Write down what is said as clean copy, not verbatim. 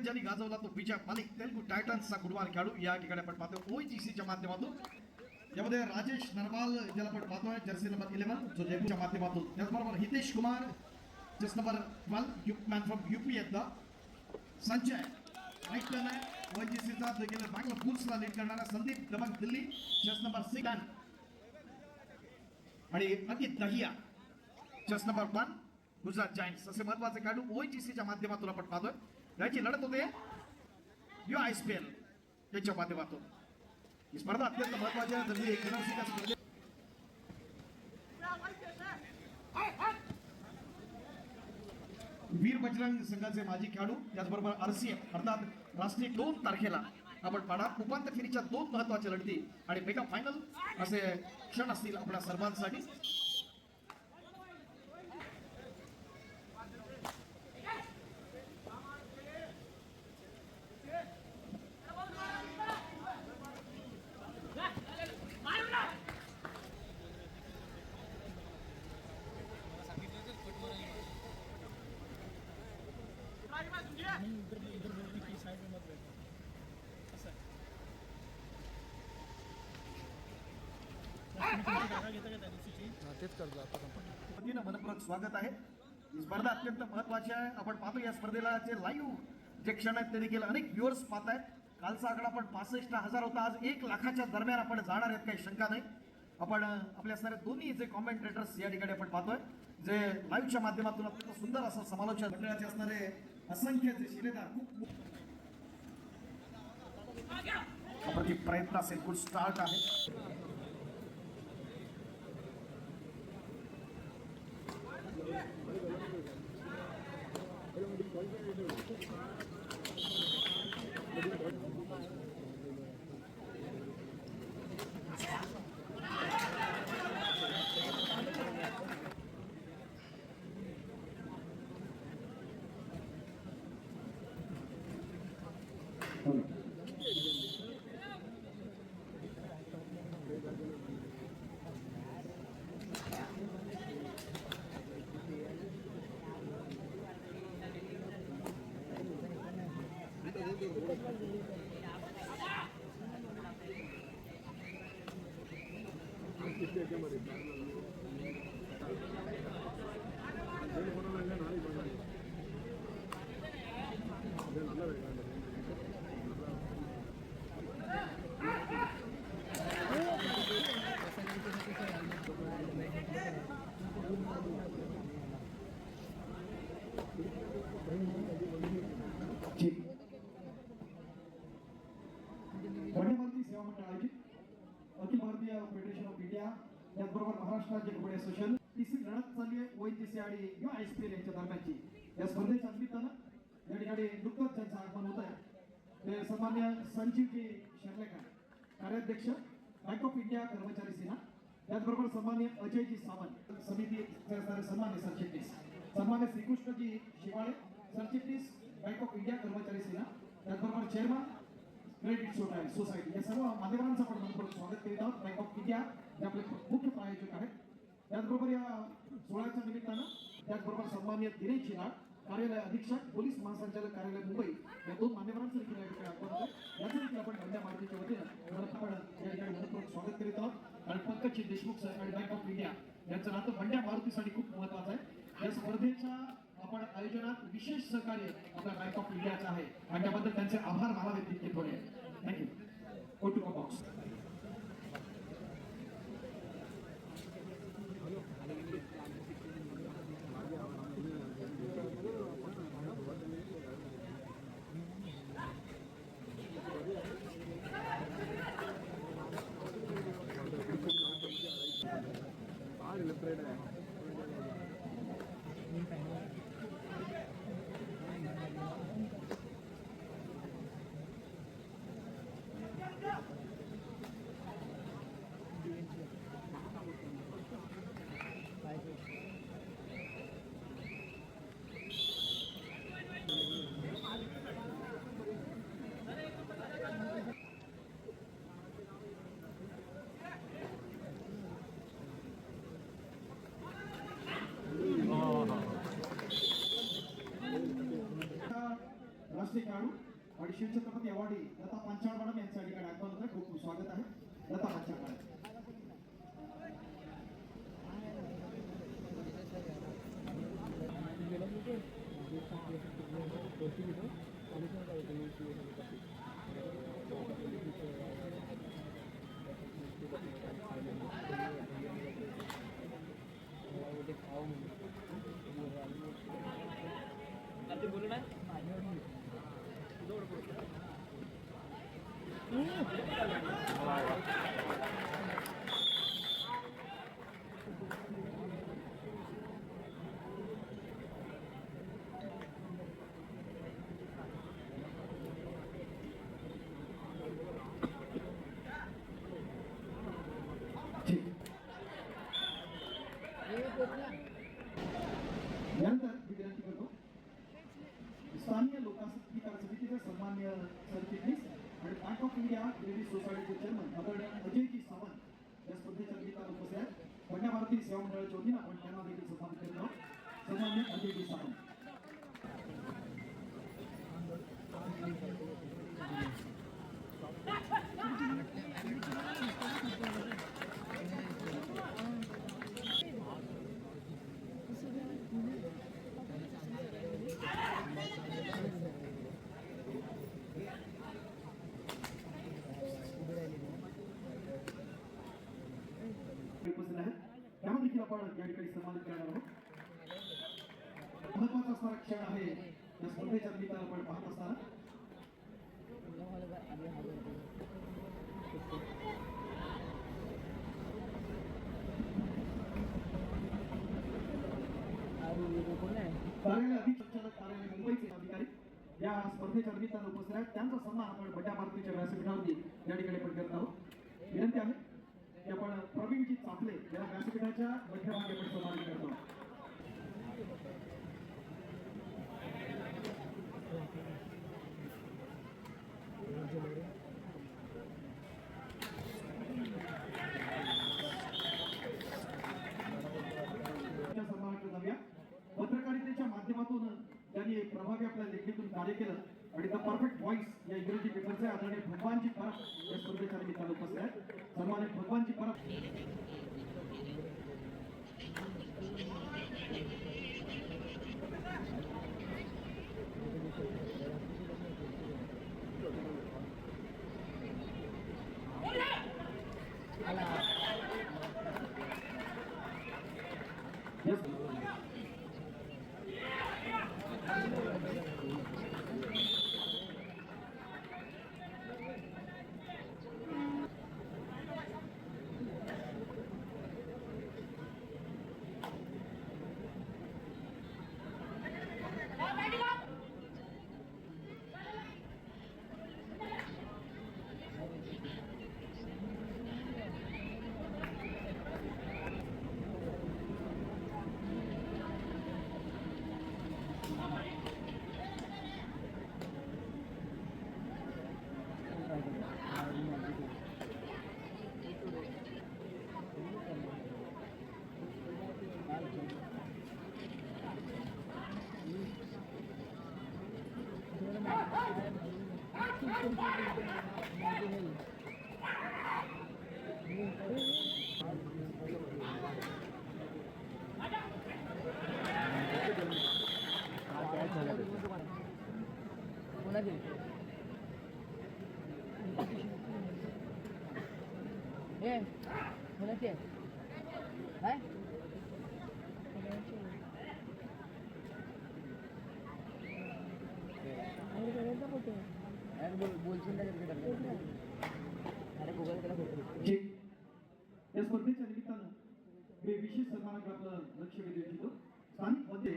ज्यांनी गाजवला तो विजय मालिक तेलुगू टायटन्सचा गुडवार खेळाडू या ठिकाणी आपण पाहतो ओजीसीच्या माध्यमातून. यामध्ये राजेश नरवाल ज्याला आपण पाहतोय जर्सी नंबर 11 जो जयपूरच्या माध्यमातून. त्याचबरोबर Hitesh Kumar Jersey number 12 man from UP येतो. संजय ऐकलं नाही ओजीसीचा देखील बँगलोर बुल्सला लीड करणारा संदीप दबंग दिल्ली जर्सी नंबर 6 आणि Ankit Dahiya jersey number 1 Gujarat giants. असे महत्वाचे खेळाडू ओजीसीच्या माध्यमातून आपण पाहतोय. याची लढत होते UISPL याच्या माध्यमातून. ही स्पर्धा अत्यंत महत्वाची आहे. जरी एक विनर्सीच्या स्पर्धेत वीर बजरंग संघाचे माजी खेळाडू त्याचबरोबर RCF अर्थात राष्ट्रीय 2 तारखेला आपण पाहणार उपांत्य फेरीच्या 2 महत्वाच्या लढती आणि मेगा फायनल असे क्षण असतील आपल्या सर्वांसाठी. मनपूर्वक स्वागत आहे. ही स्पर्धा अत्यंत महत्वाची आहे. आपण पाहतो या स्पर्धेला लाईव्ह जे क्षण आहेत ते देखील अनेक व्ह्युअर्स पाहत आहेत. कालचा आकडा आपण 65,000 होता. आज 1 लाखाच्या दरम्यान आपण जाणार आहेत काही शंका नाही. आपण आपल्या असणारे दोन्ही जे कॉमेंटेटर्स या ठिकाणी आपण पाहतोय जे लाईव्हच्या माध्यमातून अत्यंत सुंदर असं समालोचन मंडळाचे असणारे असंख्य जे शिलेदार खूप अप्रतिम प्रयत्न असेल. गुड स्टार्ट आहे. वन्यप्राणी सेवा मंडळ आयोजित Akhil Bharatiya federation of India त्याचबरोबर महाराष्ट्र राज्य कबड्डी असोसिएशन तिसरी लढत चालली आहे OGC आणि UISPL यांच्या दरम्यानची. या स्पर्धेच्या निमित्तानं या ठिकाणी नुकतंच ज्यांचं आगमन होत आहे ते सन्मान्य संजीवजी शर्लेकर कार्याध्यक्ष बँक ऑफ इंडिया कर्मचारी सेना त्याचबरोबर सन्मान्य अजयजी सावंत समितीचे असणारे सन्मान्य सरचिटणीस सन्मान्य श्रीकृष्णजी शिवाळे सरचिटणीस बँक ऑफ इंडिया कर्मचारी सेना त्याचबरोबर चेअरमन क्रेडिट सोसायटी या सर्व मान्यवरांचं आपण मनपूर्वक स्वागत करीत आहोत. बँक ऑफ इंडिया हे आपले मुख्य प्रायोजक आहेत. त्याचबरोबर या सोहळ्याच्या निमित्तानं त्याचबरोबर सन्मान्य दिनेश जिनाळ कार्यालय अधीक्षक पोलीस महासंचालक कार्यालय मुंबई या 2 मान्यवरांचं देखील या ठिकाणी आगमन होतं. याचं देखील आपण वंद्या मारुतीच्या वतीनं आपण या ठिकाणी मनपूर्वक स्वागत करीत आहोत. आणि पंकज देशमुख सर आणि बँक ऑफ इंडिया यांचं नातं वंद्या मारुतीसाठी खूप महत्वाचं आहे. या स्पर्धेच्या आपण आयोजनात विशेष सहकार्य आपल्या बँक ऑफ इंडियाचं आहे आणि त्याबद्दल त्यांचे आभार मानावे तितके थोडे. थँक्यू. Go to box. ठीक. यानंतर मी विनंती करतो स्थानीय लोकाधिकार समितीचे सन्मान्य सरचिटणीस आणि बँक ऑफ इंडिया क्रेडिट सोसायटीचे चेअरमन आदरणीय अजयजी सावंत या स्पर्धेच्या निमित्तानं उपस्थित आहेत. पंड्या भारती सेवा मंडळाच्या वतीनं आपण त्यांना देखील सन्मानित करत आहोत. सन्मान्य अजयजी सावंत. उपस्थित आहेत त्यांना देखील आपण या ठिकाणी सन्मानित करणार आहोत. महत्वाचा असणारा क्षण आहे या स्पर्धेच्या निमित्तानं आपण पाहत असताना कार्यालय अधीक्षक संचालक कार्यालय मुंबईचे अधिकारी या स्पर्धेच्या निमित्तानं उपस्थित आहेत. त्यांचा सन्मान आपण बड्या भारतीच्या व्यासपीठावरती या ठिकाणी आपण करत आहोत. विनंती आहे की आपण प्रवीणजी चापले या व्यासपीठाच्या मध्यभागी आपण सन्मानित करतो. सन्मानाकडे जाऊया. पत्रकारितेच्या माध्यमातून त्यांनी प्रभावी आपल्या लेखणीतून कार्य केलं आणि द परफेक्ट व्हॉइस या इंग्रजी पेपरचे आदरणीय भगवानजी परब या स्पर्धेच्या निमित्तानं उपस्थित आहेत. सन्मानित भगवानजी परब. या स्पर्धेच्या निमित्तानं मी विशेष सन्मानाकडे आपलं लक्ष वेधू इच्छितो. स्थानिक मध्ये